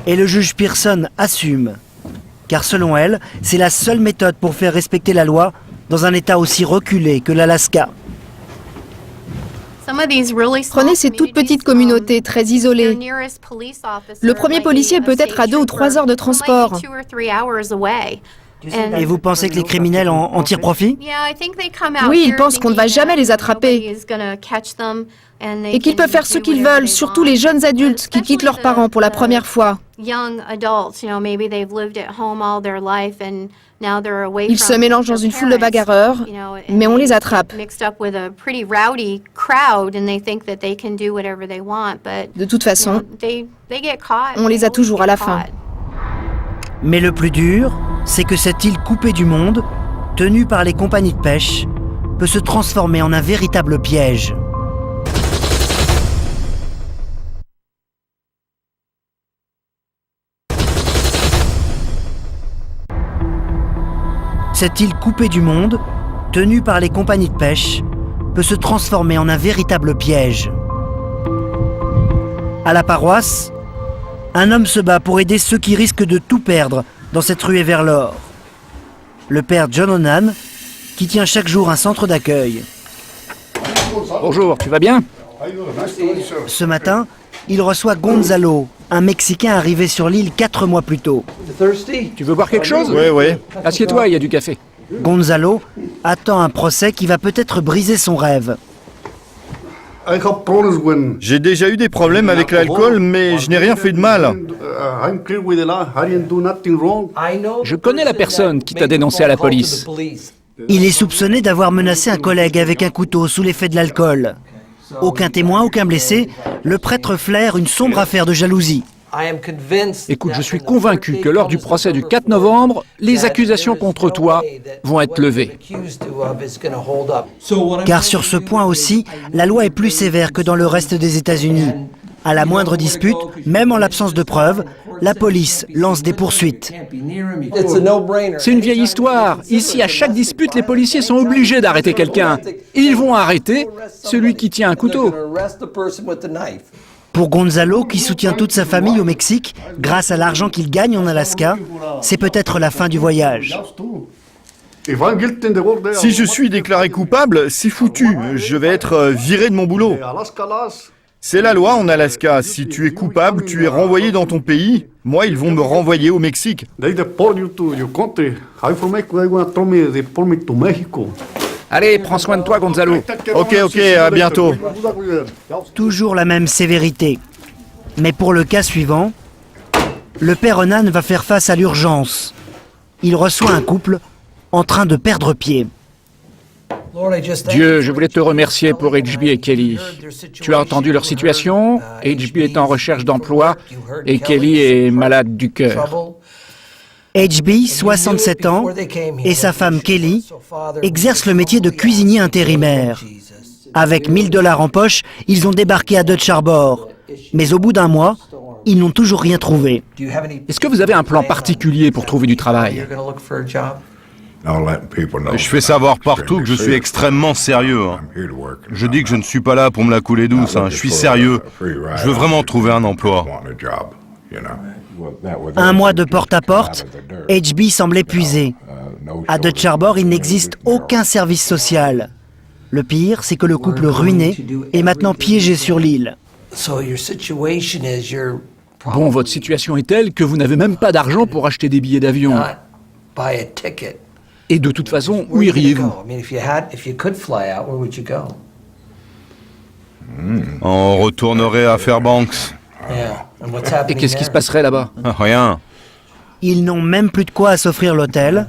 Et le juge Pearson assume. Car selon elle, c'est la seule méthode pour faire respecter la loi dans un État aussi reculé que l'Alaska. Prenez ces toutes petites communautés très isolées. Le premier policier peut être à 2 ou 3 heures de transport. Et vous pensez que les criminels en tirent profit? Oui, ils pensent qu'on ne va jamais les attraper et qu'ils peuvent faire ce qu'ils veulent, surtout les jeunes adultes qui quittent leurs parents pour la première fois. Ils se mélangent dans une foule de bagarreurs, mais on les attrape. De toute façon, on les a toujours à la fin. Mais le plus dur, c'est que cette île coupée du monde, tenue par les compagnies de pêche, peut se transformer en un véritable piège. Cette île coupée du monde, tenue par les compagnies de pêche, peut se transformer en un véritable piège. À la paroisse, un homme se bat pour aider ceux qui risquent de tout perdre dans cette ruée vers l'or. Le père John Onan, qui tient chaque jour un centre d'accueil. Bonjour, tu vas bien? Ce matin, il reçoit Gonzalo, un Mexicain arrivé sur l'île 4 mois plus tôt. Tu veux boire quelque chose? Oui. Assieds-toi, il y a du café. Gonzalo attend un procès qui va peut-être briser son rêve. J'ai déjà eu des problèmes avec l'alcool, mais je n'ai rien fait de mal. Je connais la personne qui t'a dénoncé à la police. Il est soupçonné d'avoir menacé un collègue avec un couteau sous l'effet de l'alcool. Aucun témoin, aucun blessé, le prêtre flaire une sombre affaire de jalousie. Écoute, je suis convaincu que lors du procès du 4 novembre, les accusations contre toi vont être levées. Car sur ce point aussi, la loi est plus sévère que dans le reste des États-Unis. À la moindre dispute, même en l'absence de preuves, la police lance des poursuites. C'est une vieille histoire. Ici, à chaque dispute, les policiers sont obligés d'arrêter quelqu'un. Ils vont arrêter celui qui tient un couteau. Pour Gonzalo, qui soutient toute sa famille au Mexique, grâce à l'argent qu'il gagne en Alaska, c'est peut-être la fin du voyage. Si je suis déclaré coupable, c'est foutu. Je vais être viré de mon boulot. C'est la loi en Alaska. Si tu es coupable, tu es renvoyé dans ton pays. Moi, ils vont me renvoyer au Mexique. Allez, prends soin de toi, Gonzalo. Ok, à bientôt. Toujours la même sévérité. Mais pour le cas suivant, le père Onan va faire face à l'urgence. Il reçoit un couple en train de perdre pied. Dieu, je voulais te remercier pour HB et Kelly. Tu as entendu leur situation. HB est en recherche d'emploi et Kelly est malade du cœur. HB, 67 ans, et sa femme Kelly exercent le métier de cuisinier intérimaire. Avec $1000 en poche, ils ont débarqué à Dutch Harbor. Mais au bout d'un mois, ils n'ont toujours rien trouvé. Est-ce que vous avez un plan particulier pour trouver du travail? Je fais savoir partout que je suis extrêmement sérieux. Je dis que je ne suis pas là pour me la couler douce. Je suis sérieux. Je veux vraiment trouver un emploi. Un mois de porte-à-porte, HB semble épuisé. À Dutch Harbor, il n'existe aucun service social. Le pire, c'est que le couple ruiné est maintenant piégé sur l'île. Bon, votre situation est telle que vous n'avez même pas d'argent pour acheter des billets d'avion. Et de toute façon, où iriez-vous? On retournerait à Fairbanks. Et qu'est-ce qui se passerait là-bas? Rien. Ils n'ont même plus de quoi à s'offrir l'hôtel.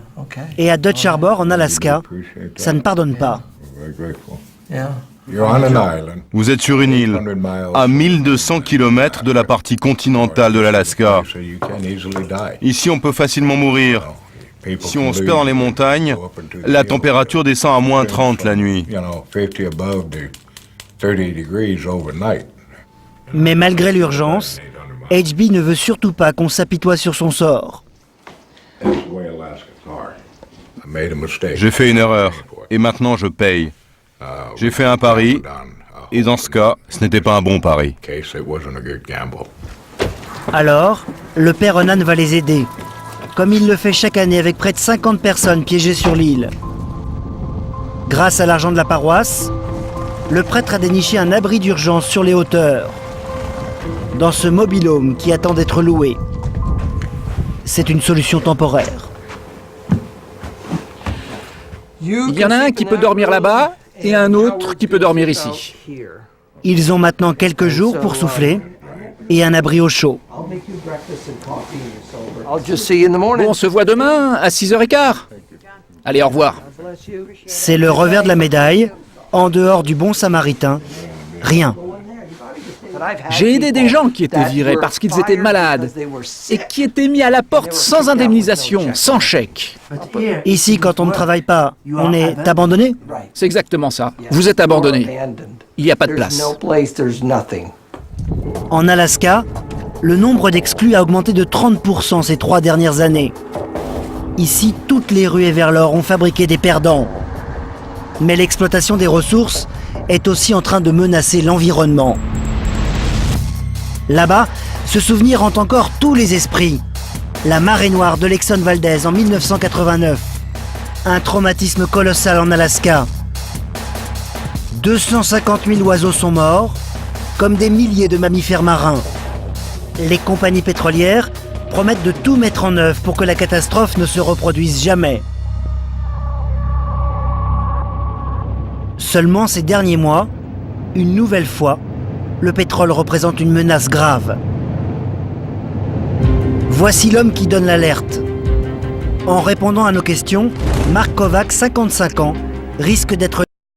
Et à Dutch Harbor, en Alaska, ça ne pardonne pas. Vous êtes sur une île, à 1200 km de la partie continentale de l'Alaska. Ici, on peut facilement mourir. Si on se perd dans les montagnes, la température descend à moins 30 la nuit. Mais malgré l'urgence, HB ne veut surtout pas qu'on s'apitoie sur son sort. J'ai fait une erreur, et maintenant je paye. J'ai fait un pari, et dans ce cas, ce n'était pas un bon pari. Alors, Le père Onan va les aider, comme il le fait chaque année avec près de 50 personnes piégées sur l'île. Grâce à l'argent de la paroisse, le prêtre a déniché un abri d'urgence sur les hauteurs, dans ce mobil-home qui attend d'être loué. C'est une solution temporaire. Il y en a un qui peut dormir là-bas et un autre qui peut dormir ici. Ils ont maintenant quelques jours pour souffler et un abri au chaud. Bon, on se voit demain à 6h15. Allez, au revoir. C'est le revers de la médaille. En dehors du bon samaritain, rien. J'ai aidé des gens qui étaient virés parce qu'ils étaient malades et qui étaient mis à la porte sans indemnisation, sans chèque. Ici, quand on ne travaille pas, on est abandonné. C'est exactement ça. Vous êtes abandonnés. Il n'y a pas de place. En Alaska, le nombre d'exclus a augmenté de 30% ces 3 dernières années. Ici, toutes les ruées vers l'or ont fabriqué des perdants. Mais l'exploitation des ressources est aussi en train de menacer l'environnement. Là-bas, ce souvenir hante encore tous les esprits. La marée noire de l'Exxon Valdez en 1989. Un traumatisme colossal en Alaska. 250 000 oiseaux sont morts, comme des milliers de mammifères marins. Les compagnies pétrolières promettent de tout mettre en œuvre pour que la catastrophe ne se reproduise jamais. Seulement ces derniers mois, une nouvelle fois, le pétrole représente une menace grave. Voici l'homme qui donne l'alerte. En répondant à nos questions, Mark Kovacs, 55 ans, risque d'être